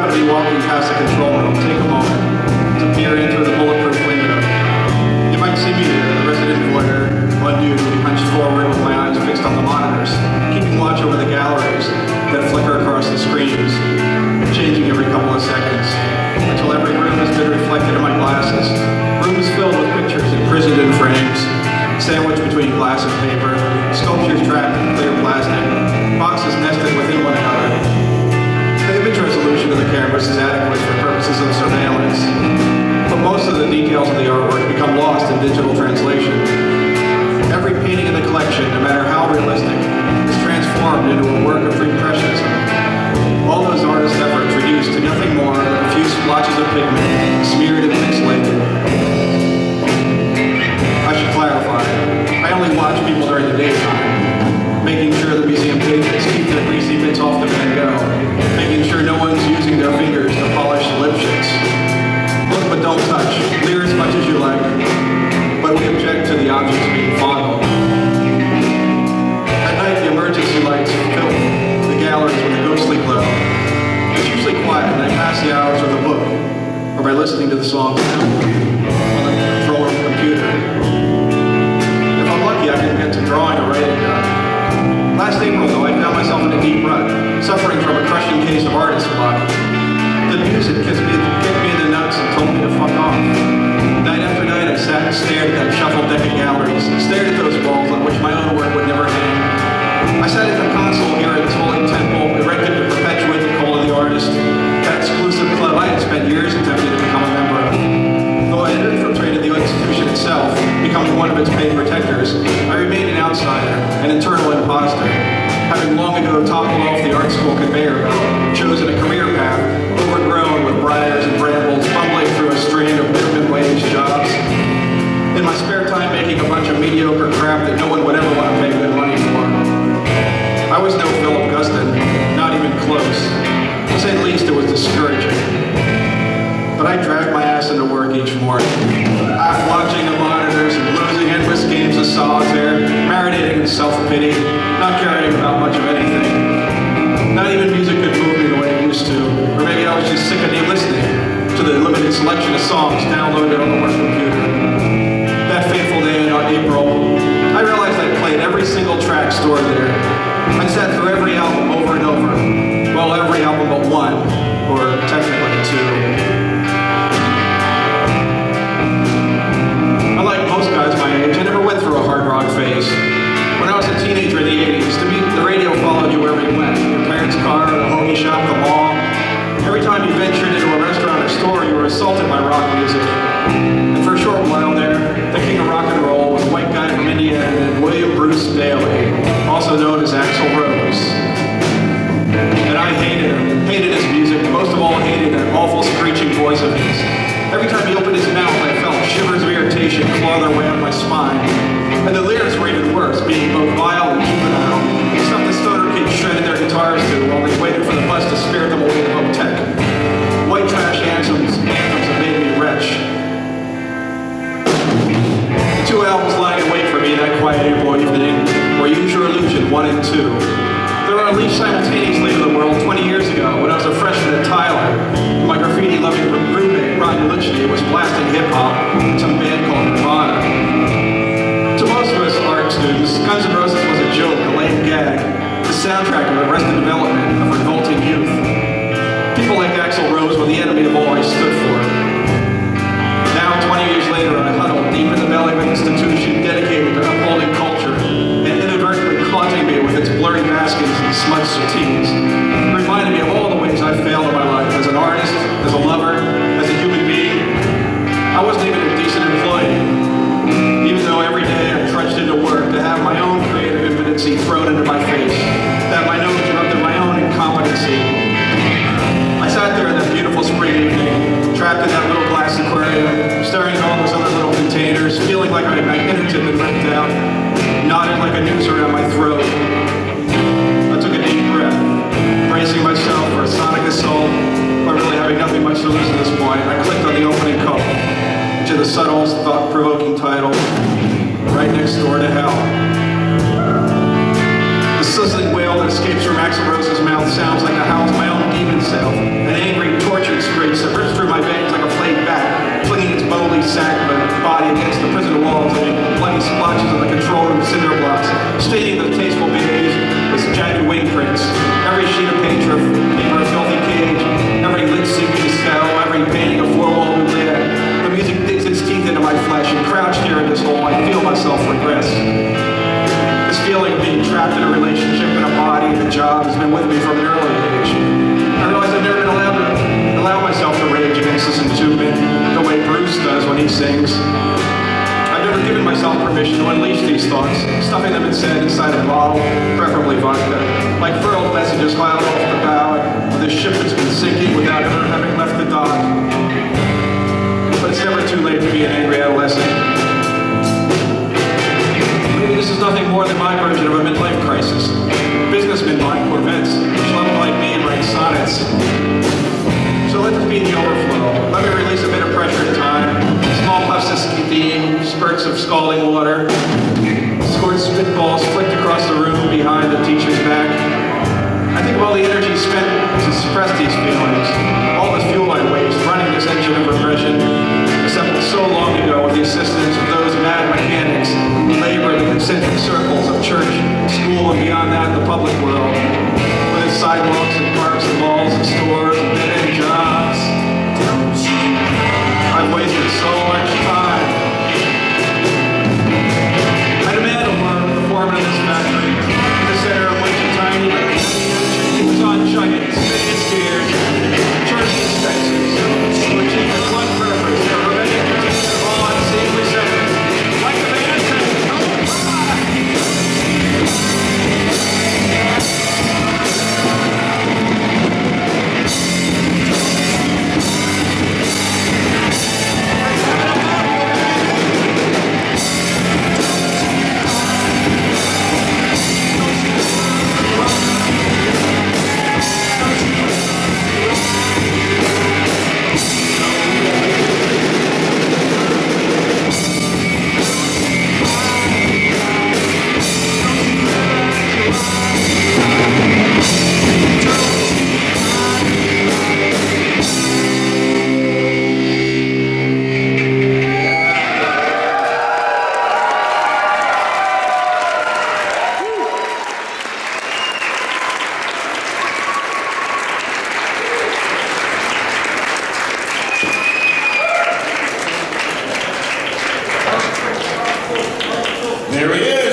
happen to be walking past the control room, take a moment to peer in through the bulletproof window. You might see me there, the resident voyeur, unused, hunched forward with my eyes fixed on the monitors, keeping watch over the galleries that flicker across the screens, changing every couple of seconds, until every room has been reflected in my glasses. Rooms filled with pictures imprisoned in frames, sandwiched between glass and paper, sculptures trapped in clear plastic, boxes nested within one another. The image resolution of the cameras is adequate for purposes of surveillance, but most of the details of the artwork become lost in digital translation. Every painting in the collection, no matter how realistic, is transformed into a work of impressionism. All those artists' efforts reduced to nothing more than a few splotches of pigment smeared and pixelated. I should clarify, I only watch people during the daytime, making sure the museum patrons keep their greasy bits off the Van Gogh, making sure no one's using their fingers to polish the Lipschitz. Look but don't touch, leer as much as you like, but we object to the objects being fondled. At night, the emergency lights fill the galleries with a ghostly glow. It's usually quiet, and I pass the hours with a book, or by listening to the songs on the control room computer. If I'm lucky, I can get to drawing or writing done. Last April, though, I found myself in a deep rut, suffering from a crushing case of artist block. The music kicked me in the nuts and told me to fuck off. Night after night, I sat and stared at that shuffled deck of galleries, stared at those walls on which my own work would never hang. I sat at the console here at this holy temple, erected to perpetuate the call of the artist, that exclusive club I had spent years attempting to become a member of. Though I had infiltrated the institution itself, becoming one of its paid protectors, I remained an outsider, an internal imposter, having long ago toppled off the art school conveyor belt, chosen a career path overgrown with briars and brambles, fumbling through a string of minimum wage jobs. In my spare time, making a bunch of mediocre crap that no one would ever want to pay good money for. I was no Philip Guston, not even close. To say the least, it was discouraging. But I dragged my ass into work each morning, watching the monitors and losing endless games of solitaire, marinating in self-pity, not caring about much of anything. Not even music could move me the way it used to, or maybe I was just sick of listening to the limited selection of songs downloaded on the work computer. That fateful day in April, I realized I'd played every single track stored there. I sat through every album over and over. Well, every album but one, or technically two. Unlike most guys my age, I never went through a hard rock phase. When I was a teenager in the 80s, the radio followed you wherever you went. Your parents' car, the hoagie shop, the mall. Every time you ventured into a restaurant or store, you were assaulted by rock music. And for a short while there, the king of rock and roll was a white guy from Indiana, William Bruce Bailey, also known as Axl Rose. And I hated his music, most of all hated that awful screeching voice of his. Every time he opened his mouth, I felt shivers of irritation claw their way up my spine. And the lyrics were even worse, being both vile and juvenile. Stuff the stoner kids shredded their guitars to while they waited for the bus to spirit them away to Tech. White trash anthems that made me wretch. The two albums lying in wait for me that quiet April evening were Use Your Illusion 1 and 2. They were unleashed simultaneously to the world 20 years ago when I was a freshman at Tyler. My graffiti-loving roommate, Rodney Litchney, was blasting hip-hop in some band called Nirvana. To most of us art students, Guns N' Roses was a joke, a lame gag, the soundtrack of Arrested Development of revolting youth. People like Axl Rose were the enemy of all I stood for. Now, 20 years later, I huddle deep in the belly of an institution dedicated to upholding culture and inadvertently haunting me with its blurry maskings and smudged suttees, reminding me of all the ways I failed in my life as an artist, as a lover, as a human being. I wasn't even a decent employee, even though every day I trudged into work to have my own creative impotency thrown into my face, to have my nose rubbed in my own incompetency. I sat there in that beautiful spring evening, trapped in that little glass aquarium, staring at all those other little containers, feeling like my inner tip had ripped out, knotted like a noose around my throat. I took a deep breath, bracing myself for a sonic assault, but really having nothing much to lose at this point. I clicked on the opening code, to the subtle, thought-provoking title, Right Next Door to Hell. The sizzling wail that escapes from Axl Rose's mouth sounds like the howl of my own demon self, an angry bottle, preferably vodka, like furled messages filed off the bow with a ship that's been sinking without ever having left the dock. But it's never too late to be an angry adolescent. Maybe this is nothing more than my version of a midlife crisis. Businessmen buy Corvettes, schlubs like me write sonnets. So let this be the overflow. Let me release a bit of pressure in time. Small puffs of steam, spurts of scalding water, squirts spitballs flicked across the room behind the teacher's back. I think of all the energy spent to suppress these feelings, all the fuel I waste running this engine of repression, assembled so long ago with the assistance of those mad mechanics who labor in the concentric circles of church, school, and beyond that, the public world, with its sidewalks and parks and malls and stores and dead-end jobs. I've wasted so much time. I demand a word with the foreman of this factory, in the center of which a tiny keeps on chugging, spitting its tears, charging expenses, to achieve its one purpose, to prevent it continuing of all unseen resentment. Like the man said, come on! There he is.